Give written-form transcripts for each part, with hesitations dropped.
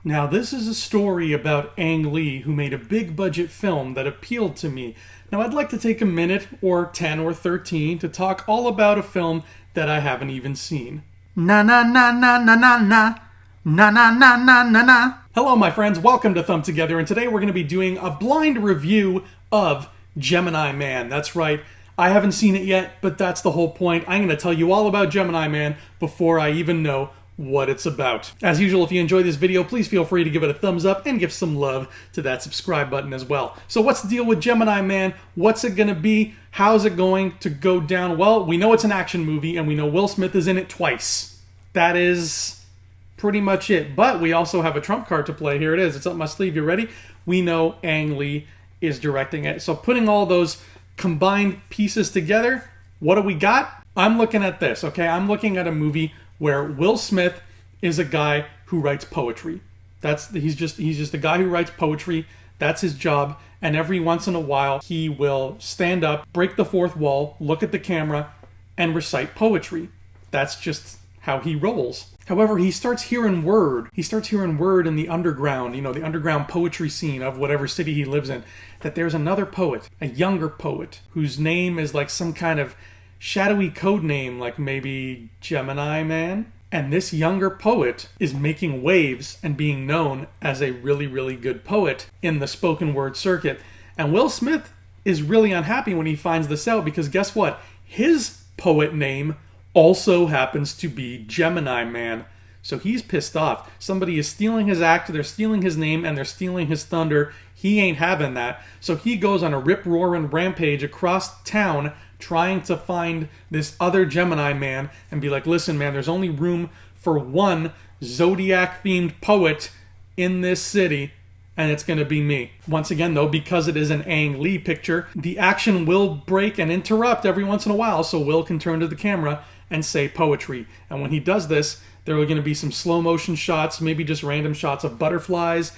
Now, this is a story about Ang Lee, who made a big budget film that appealed to me. Now, I'd like to take a minute, or 10 or 13, to talk all about a film that I haven't even seen. Na na na na na na na. Na na na na na na. Hello, my friends. Welcome to Thumb Together, and today we're going to be doing a blind review of Gemini Man. That's right. I haven't seen it yet, but that's the whole point. I'm going to tell you all about Gemini Man before I even know what it's about. As usual, if you enjoyed this video, please feel free to give it a thumbs up and give some love to that subscribe button as well. So what's the deal with Gemini Man? What's it going to be? How's it going to go down? Well, we know it's an action movie, and we know Will Smith is in it twice. That is pretty much it. But we also have a trump card to play. Here it is. It's up my sleeve. You ready? We know Ang Lee is directing it. So putting all those combined pieces together, what do we got? I'm looking at this, okay? I'm looking at a movie where Will Smith is a guy who writes poetry. He's just a guy who writes poetry. That's his job. And every once in a while, he will stand up, break the fourth wall, look at the camera, and recite poetry. That's just how he rolls. However, he starts hearing word. He starts hearing word in the underground, the underground poetry scene of whatever city he lives in, that there's another poet, a younger poet, whose name is like some kind of shadowy code name, like maybe Gemini Man. And this younger poet is making waves and being known as a really, really good poet in the spoken word circuit. And Will Smith is really unhappy when he finds this out, because guess what? His poet name also happens to be Gemini Man. So he's pissed off. Somebody is stealing his act, they're stealing his name, and they're stealing his thunder. He ain't having that. So he goes on a rip-roaring rampage across town trying to find this other Gemini Man and be like, listen, man, there's only room for one Zodiac-themed poet in this city, and it's going to be me. Once again, though, because it is an Ang Lee picture, the action will break and interrupt every once in a while, so Will can turn to the camera and say poetry. And when he does this, there are going to be some slow motion shots, maybe just random shots of butterflies,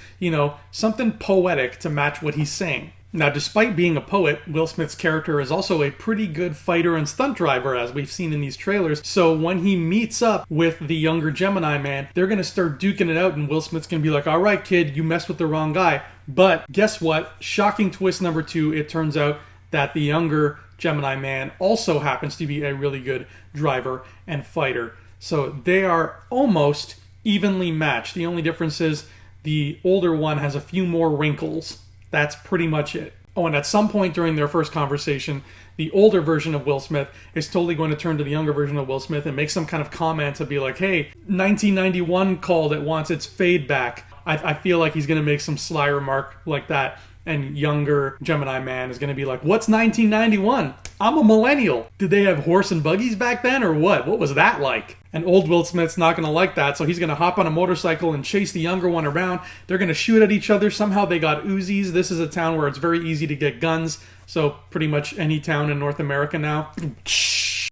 something poetic to match what he's saying. Now, despite being a poet, Will Smith's character is also a pretty good fighter and stunt driver, as we've seen in these trailers. So when he meets up with the younger Gemini Man, they're going to start duking it out, and Will Smith's going to be like, all right, kid, you messed with the wrong guy. But guess what? Shocking twist number 2, it turns out that the younger Gemini Man also happens to be a really good driver and fighter. So they are almost evenly matched. The only difference is the older one has a few more wrinkles. That's pretty much it. Oh, and at some point during their first conversation, the older version of Will Smith is totally going to turn to the younger version of Will Smith and make some kind of comment to be like, hey, 1991 called, it wants its fade back. I feel like he's going to make some sly remark like that. And younger Gemini Man is going to be like, what's 1991? I'm a millennial. Did they have horse and buggies back then or what? What was that like? And old Will Smith's not going to like that, so he's going to hop on a motorcycle and chase the younger one around. They're going to shoot at each other. Somehow they got Uzis. This is a town where it's very easy to get guns, so pretty much any town in North America now.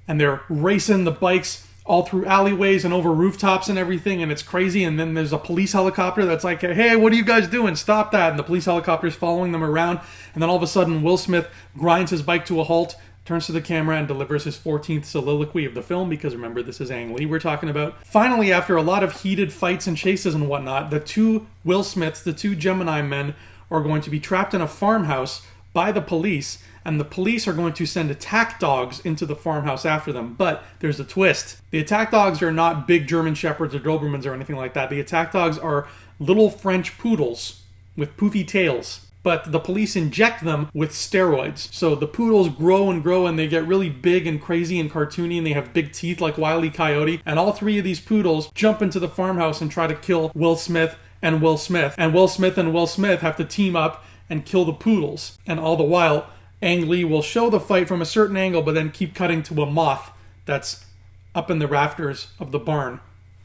And they're racing the bikes all through alleyways and over rooftops and everything, and it's crazy. And then there's a police helicopter that's like, hey, what are you guys doing? Stop that. And the police helicopter's following them around. And then all of a sudden, Will Smith grinds his bike to a halt, turns to the camera, and delivers his 14th soliloquy of the film, because remember, this is Ang Lee we're talking about. Finally, after a lot of heated fights and chases and whatnot, the two Will Smiths, the two Gemini Men, are going to be trapped in a farmhouse by the police, and the police are going to send attack dogs into the farmhouse after them. But there's a twist. The attack dogs are not big German Shepherds or Dobermans or anything like that. The attack dogs are little French poodles with poofy tails. But the police inject them with steroids. So the poodles grow and grow, and they get really big and crazy and cartoony, and they have big teeth like Wile E. Coyote. And all three of these poodles jump into the farmhouse and try to kill Will Smith and Will Smith. And Will Smith and Will Smith have to team up and kill the poodles. And all the while, Ang Lee will show the fight from a certain angle, but then keep cutting to a moth that's up in the rafters of the barn,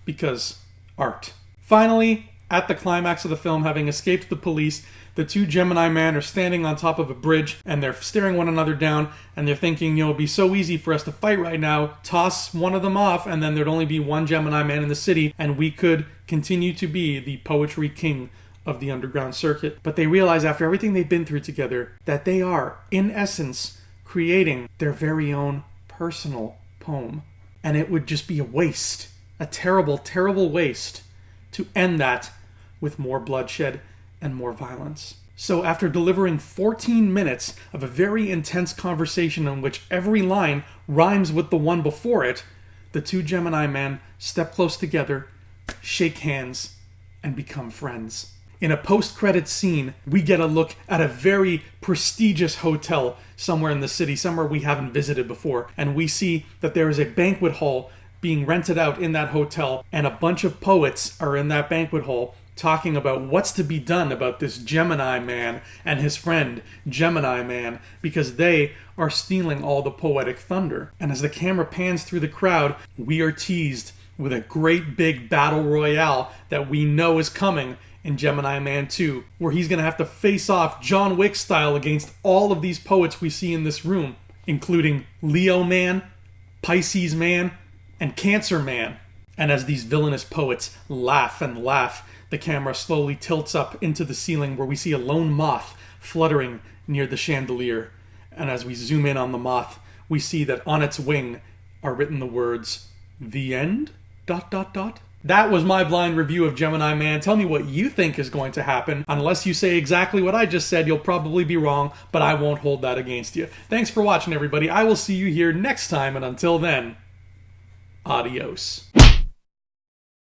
because art. Finally, at the climax of the film, having escaped the police, the two Gemini Men are standing on top of a bridge, and they're staring one another down, and they're thinking, it'd be so easy for us to fight right now, toss one of them off, and then there'd only be one Gemini Man in the city, and we could continue to be the poetry king of the underground circuit. But they realize, after everything they've been through together, that they are, in essence, creating their very own personal poem. And it would just be a waste, a terrible, terrible waste, to end that with more bloodshed and more violence. So after delivering 14 minutes of a very intense conversation in which every line rhymes with the one before it, the two Gemini men step close together, shake hands, and become friends. In a post-credits scene, we get a look at a very prestigious hotel somewhere in the city, somewhere we haven't visited before, and we see that there is a banquet hall being rented out in that hotel, and a bunch of poets are in that banquet hall talking about what's to be done about this Gemini man and his friend Gemini Man, because they are stealing all the poetic thunder. And as the camera pans through the crowd, we are teased with a great big battle royale that we know is coming in Gemini Man 2, where he's going to have to face off John Wick style against all of these poets we see in this room, including Leo Man, Pisces Man, and Cancer Man. And as these villainous poets laugh and laugh, the camera slowly tilts up into the ceiling where we see a lone moth fluttering near the chandelier. And as we zoom in on the moth, we see that on its wing are written the words, "The end? ... That was my blind review of Gemini Man. Tell me what you think is going to happen. Unless you say exactly what I just said, you'll probably be wrong, but I won't hold that against you. Thanks for watching, everybody. I will see you here next time, and until then, adios.